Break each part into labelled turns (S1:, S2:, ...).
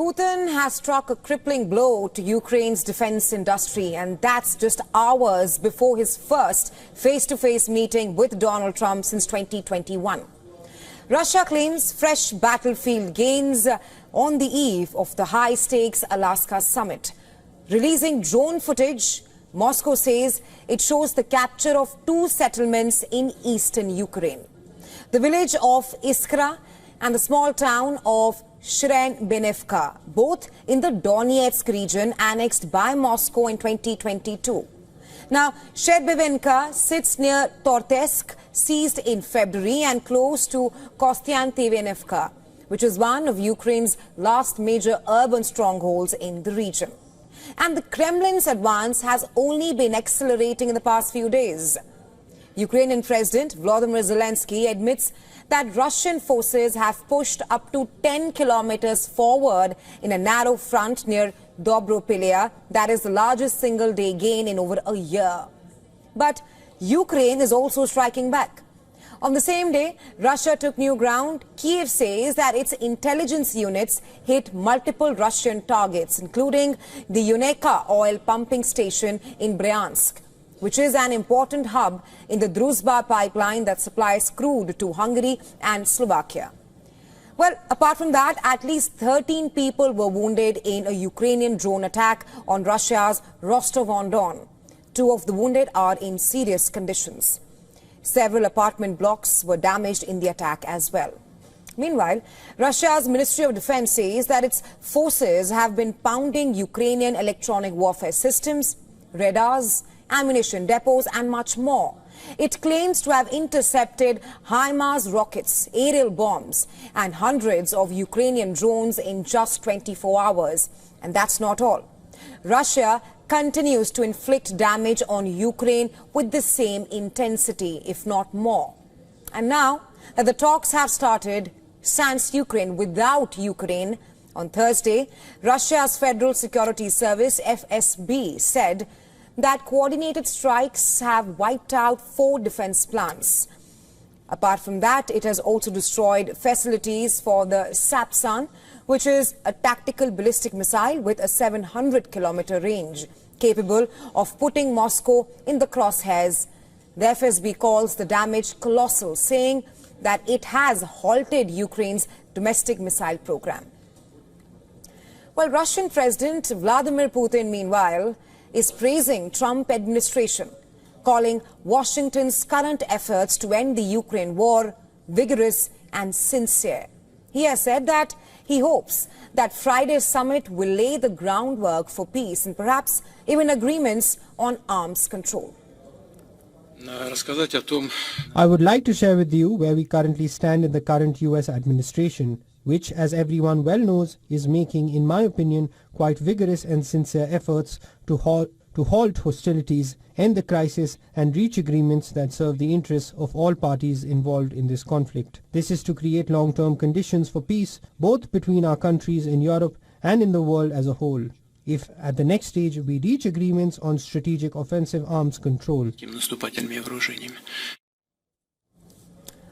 S1: Putin has struck a crippling blow to Ukraine's defense industry, and that's just hours before his first face-to-face meeting with Donald Trump since 2021. Russia claims fresh battlefield gains on the eve of the high-stakes Alaska summit. Releasing drone footage, Moscow says it shows the capture of 2 settlements in eastern Ukraine. The village of Iskra and the small town of Shrenbenevka, both in the Donetsk region annexed by Moscow in 2022. Now, Shrenbenevka sits near Tortesk, seized in February, and close to Kostiantynivka, which is one of Ukraine's last major urban strongholds in the region. And the Kremlin's advance has only been accelerating in the past few days. Ukrainian President Vladimir Zelensky admits that Russian forces have pushed up to 10 kilometers forward in a narrow front near Dobropilya. That is the largest single-day gain in over a year. But Ukraine is also striking back. On the same day, Russia took new ground. Kiev says that its intelligence units hit multiple Russian targets, including the Yuneka oil pumping station in Bryansk, which is an important hub in the Druzhba pipeline that supplies crude to Hungary and Slovakia. Well, apart from that, at least 13 people were wounded in a Ukrainian drone attack on Russia's Rostov-on-Don. 2 of the wounded are in serious conditions. Several apartment blocks were damaged in the attack as well. Meanwhile, Russia's Ministry of Defense says that its forces have been pounding Ukrainian electronic warfare systems, radars, ammunition depots and much more. It claims to have intercepted HIMARS rockets, aerial bombs and hundreds of Ukrainian drones in just 24 hours. And that's not all. Russia continues to inflict damage on Ukraine with the same intensity, if not more. And now that the talks have started, sans Ukraine, without Ukraine, on Thursday, Russia's Federal Security Service, FSB, said that coordinated strikes have wiped out 4 defense plants. Apart from that, it has also destroyed facilities for the Sapsan, which is a tactical ballistic missile with a 700-kilometer range, capable of putting Moscow in the crosshairs. The FSB calls the damage colossal, saying that it has halted Ukraine's domestic missile program. Well, Russian President Vladimir Putin, meanwhile, is praising Trump administration, calling Washington's current efforts to end the Ukraine war vigorous and sincere. He has said that he hopes that Friday's summit will lay the groundwork for peace and perhaps even agreements on arms control.
S2: I would like to share with you where we currently stand in the current US administration, which, as everyone well knows, is making, in my opinion, quite vigorous and sincere efforts to halt hostilities, end the crisis and reach agreements that serve the interests of all parties involved in this conflict. This is to create long-term conditions for peace, both between our countries in Europe and in the world as a whole. If at the next stage we reach agreements on strategic offensive arms control.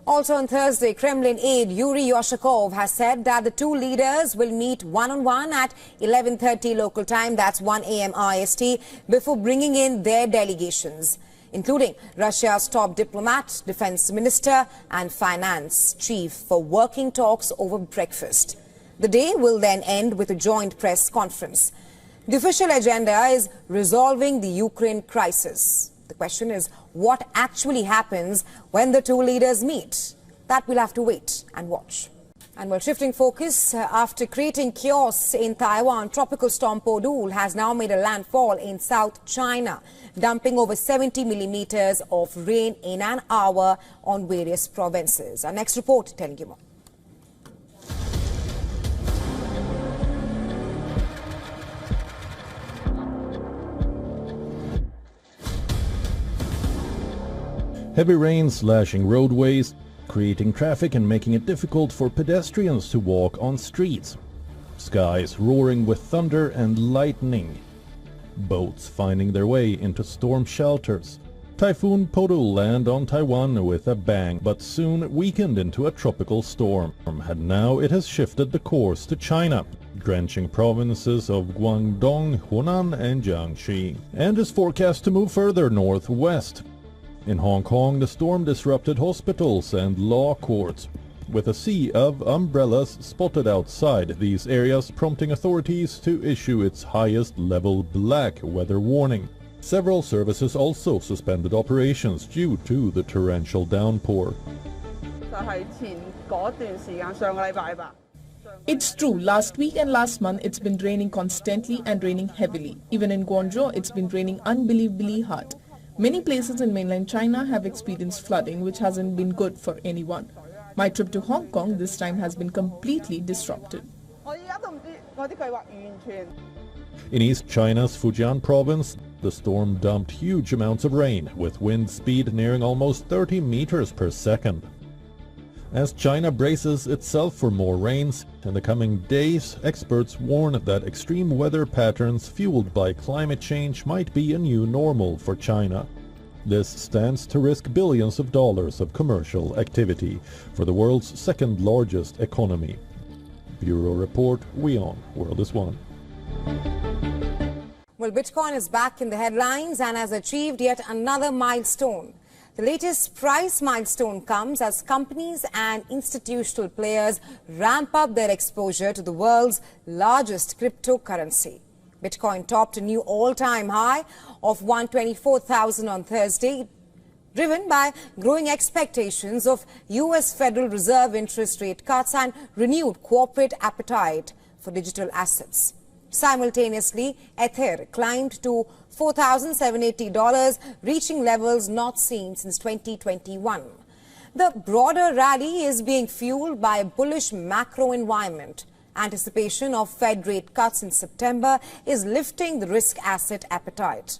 S1: Also on Thursday, Kremlin aide Yuri Yoshakov has said that the 2 leaders will meet one-on-one at 11:30 local time, that's 1 a.m. IST, before bringing in their delegations, including Russia's top diplomat, defense minister and finance chief, for working talks over breakfast. The day will then end with a joint press conference. The official agenda is resolving the Ukraine crisis. The question is, what actually happens when the 2 leaders meet? That we'll have to wait and watch. And while shifting focus, after creating chaos in Taiwan, tropical storm Podul has now made a landfall in South China, dumping over 70 millimeters of rain in an hour on various provinces. Our next report telling you more.
S3: Heavy rain slashing roadways, creating traffic and making it difficult for pedestrians to walk on streets. Skies roaring with thunder and lightning. Boats finding their way into storm shelters. Typhoon Podul landed on Taiwan with a bang, but soon weakened into a tropical storm. And now it has shifted the course to China. drenching provinces of Guangdong, Hunan and Jiangxi, and is forecast to move further northwest. In Hong Kong, the storm disrupted hospitals and law courts, with a sea of umbrellas spotted outside these areas, prompting authorities to issue its highest level black weather warning. Several services also suspended operations due to the torrential downpour.
S4: It's true, last week and last month it's been raining constantly and raining heavily. Even in Guangzhou it's been raining unbelievably hard. Many places in mainland China have experienced flooding, which hasn't been good for anyone. My trip to Hong Kong this time has been completely disrupted.
S3: In East China's Fujian province, the storm dumped huge amounts of rain, with wind speed nearing almost 30 meters per second. As China braces itself for more rains in the coming days, experts warn that extreme weather patterns fueled by climate change might be a new normal for China. This stands to risk billions of dollars of commercial activity for the world's second largest economy. Bureau Report, WION World is One.
S1: Well, Bitcoin is back in the headlines and has achieved yet another milestone. The latest price milestone comes as companies and institutional players ramp up their exposure to the world's largest cryptocurrency. Bitcoin topped a new all-time high of 124,000 on Thursday, driven by growing expectations of U.S. Federal Reserve interest rate cuts and renewed corporate appetite for digital assets. Simultaneously, Ether climbed to $4,780, reaching levels not seen since 2021. The broader rally is being fueled by a bullish macro environment. Anticipation of Fed rate cuts in September is lifting the risk asset appetite.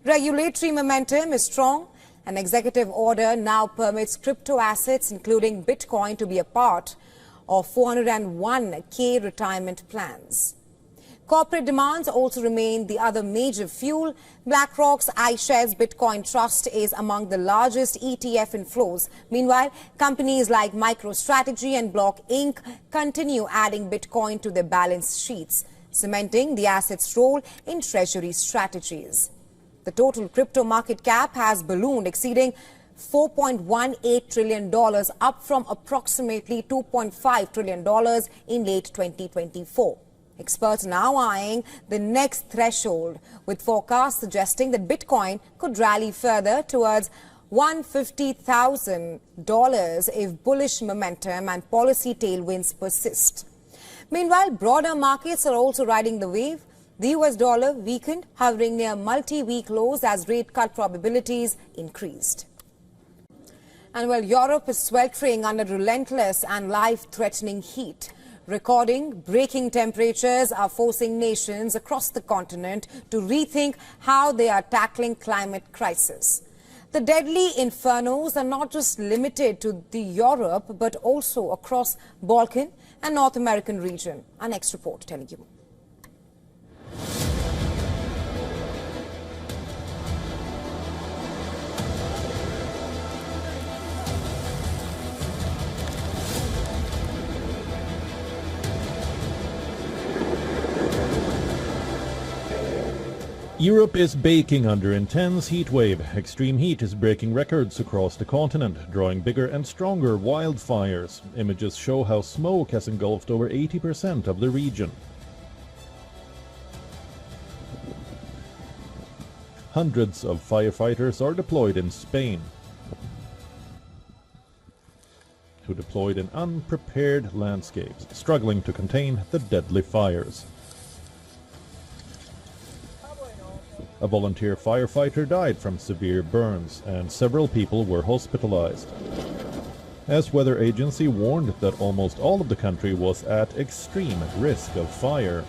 S1: Regulatory momentum is strong. An executive order now permits crypto assets, including Bitcoin, to be a part of 401k retirement plans. Corporate demands also remain the other major fuel. BlackRock's iShares Bitcoin Trust is among the largest ETF inflows. Meanwhile, companies like MicroStrategy and Block Inc. continue adding Bitcoin to their balance sheets, cementing the asset's role in treasury strategies. The total crypto market cap has ballooned, exceeding $4.18 trillion, up from approximately $2.5 trillion in late 2024. Experts now eyeing the next threshold, with forecasts suggesting that Bitcoin could rally further towards $150,000 if bullish momentum and policy tailwinds persist. Meanwhile, broader markets are also riding the wave. The US dollar weakened, hovering near multi-week lows as rate cut probabilities increased. And while Europe is sweltering under relentless and life-threatening heat, breaking temperatures are forcing nations across the continent to rethink how they are tackling climate crisis. The deadly infernos are not just limited to Europe, but also across Balkan and North American region. Our next report telling you.
S3: Europe is baking under intense heat wave. Extreme heat is breaking records across the continent, drawing bigger and stronger wildfires. Images show how smoke has engulfed over 80% of the region. Hundreds of firefighters are deployed in Spain, who deployed in unprepared landscapes, struggling to contain the deadly fires. A volunteer firefighter died from severe burns, and several people were hospitalized, as weather agency warned that almost all of the country was at extreme risk of fire.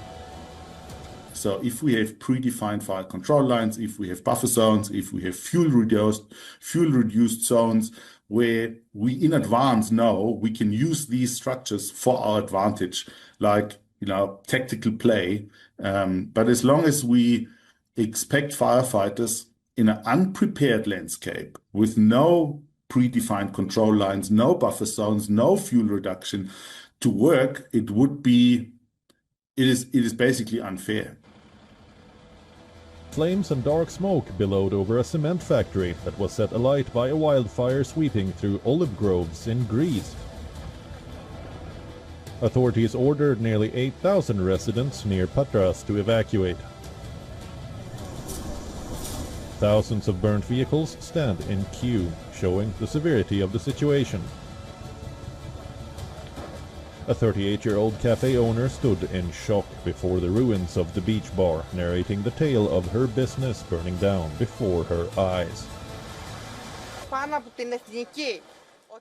S5: So if we have predefined fire control lines, if we have buffer zones, if we have fuel reduced zones where we in advance know we can use these structures for our advantage, like, tactical play. But as long as we expect firefighters in an unprepared landscape with no predefined control lines, no buffer zones, no fuel reduction to work, it would be it is basically unfair.
S3: Flames and dark smoke billowed over a cement factory that was set alight by a wildfire sweeping through olive groves in Greece. Authorities ordered nearly 8,000 residents near Patras to evacuate. Thousands of burnt vehicles stand in queue, showing the severity of the situation. A 38-year-old cafe owner stood in shock before the ruins of the beach bar, narrating the tale of her business burning down before her eyes.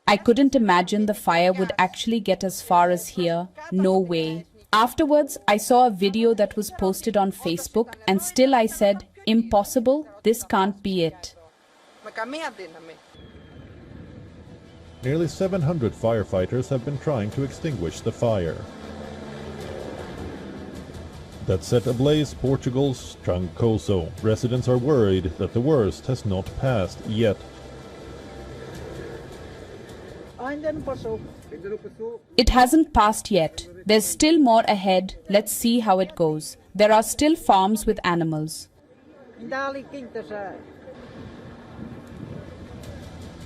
S6: I couldn't imagine the fire would actually get as far as here. No way. Afterwards, I saw a video that was posted on Facebook, and still I said, impossible, this can't be it.
S3: Nearly 700 firefighters have been trying to extinguish the fire that set ablaze Portugal's Trancoso. Residents are worried that the worst has not passed yet.
S6: It hasn't passed yet. There's still more ahead. Let's see how it goes. There are still farms with animals.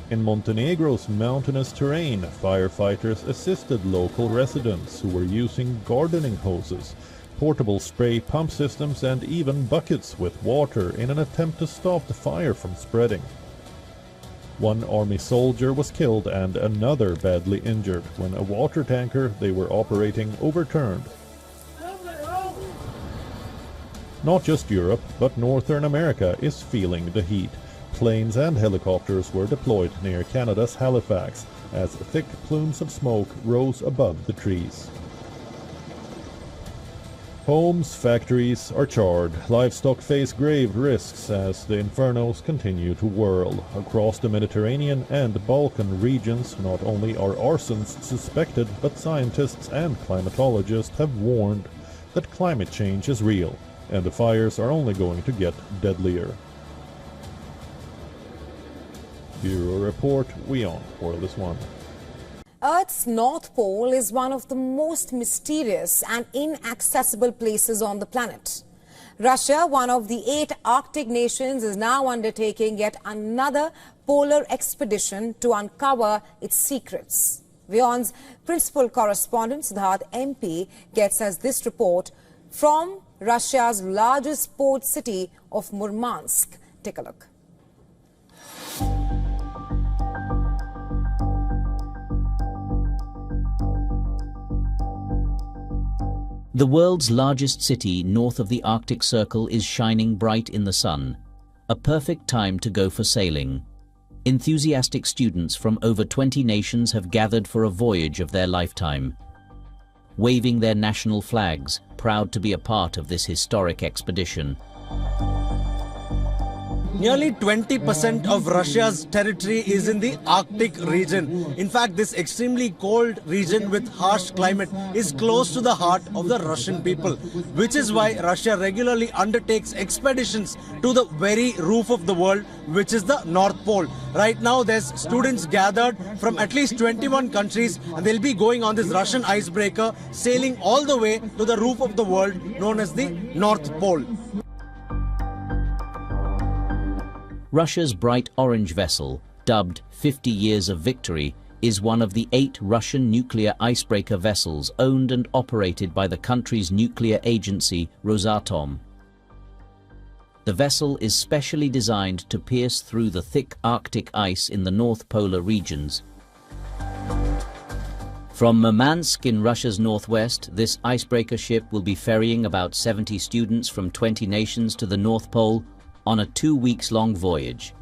S3: In Montenegro's mountainous terrain, firefighters assisted local residents who were using gardening hoses, portable spray pump systems and even buckets with water in an attempt to stop the fire from spreading. One army soldier was killed and another badly injured when a water tanker they were operating overturned. Not just Europe, but Northern America is feeling the heat. Planes and helicopters were deployed near Canada's Halifax as thick plumes of smoke rose above the trees. Homes, factories are charred. Livestock face grave risks as the infernos continue to whirl. Across the Mediterranean and Balkan regions, not only are arsons suspected, but scientists and climatologists have warned that climate change is real, and the fires are only going to get deadlier. Bureau Report, WION World is One.
S1: Earth's North Pole is one of the most mysterious and inaccessible places on the planet. Russia, one of the 8 Arctic nations, is now undertaking yet another polar expedition to uncover its secrets. WION's principal correspondent, Siddharth MP, gets us this report from Russia's largest port city of Murmansk. Take a look.
S7: The world's largest city north of the Arctic Circle is shining bright in the sun. A perfect time to go for sailing. Enthusiastic students from over 20 nations have gathered for a voyage of their lifetime. Waving their national flags, proud to be a part of this historic expedition.
S8: Nearly 20% of Russia's territory is in the Arctic region. In fact, this extremely cold region with harsh climate is close to the heart of the Russian people, which is why Russia regularly undertakes expeditions to the very roof of the world, which is the North Pole. Right now, there's students gathered from at least 21 countries, and they'll be going on this Russian icebreaker, sailing all the way to the roof of the world, known as the North Pole.
S7: Russia's bright orange vessel, dubbed 50 Years of Victory, is one of the 8 Russian nuclear icebreaker vessels owned and operated by the country's nuclear agency, Rosatom. The vessel is specially designed to pierce through the thick Arctic ice in the North Polar regions. From Murmansk in Russia's northwest, this icebreaker ship will be ferrying about 70 students from 20 nations to the North Pole on a 2 weeks-long voyage.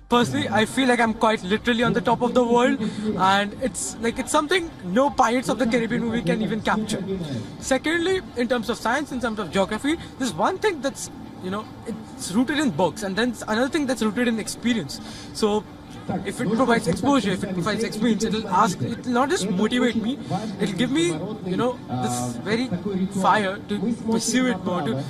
S9: Personally, I feel like I'm quite literally on the top of the world, and it's something no Pirates of the Caribbean movie can even capture. Secondly, in terms of science, in terms of geography, there's one thing that's, it's rooted in books, and then another thing that's rooted in experience. So if it provides exposure, if it provides experience, it'll not just motivate me, it'll give me, this very fire to pursue it more.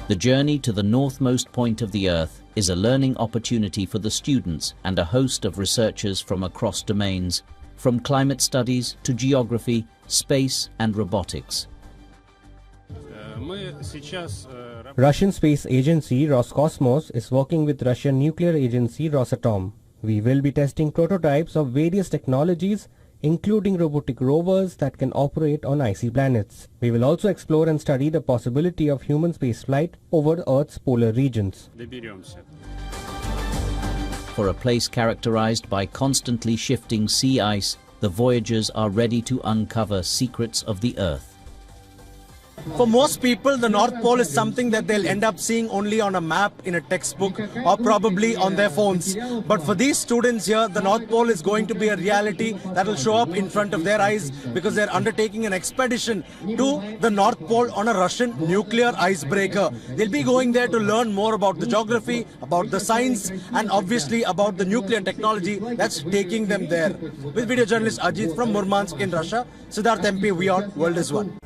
S7: The journey to the northmost point of the Earth is a learning opportunity for the students and a host of researchers from across domains, from climate studies to geography, space and robotics.
S2: Russian space agency Roscosmos is working with Russian nuclear agency Rosatom. We will be testing prototypes of various technologies, including robotic rovers that can operate on icy planets. We will also explore and study the possibility of human spaceflight over Earth's polar regions.
S7: For a place characterized by constantly shifting sea ice, the voyagers are ready to uncover secrets of the Earth.
S8: For most people, the North Pole is something that they'll end up seeing only on a map, in a textbook, or probably on their phones. But for these students here, the North Pole is going to be a reality that will show up in front of their eyes, because they're undertaking an expedition to the North Pole on a Russian nuclear icebreaker. They'll be going there to learn more about the geography, about the science, and obviously about the nuclear technology that's taking them there. With video journalist Ajit from Murmansk in Russia, Siddharth MP, WION World is One.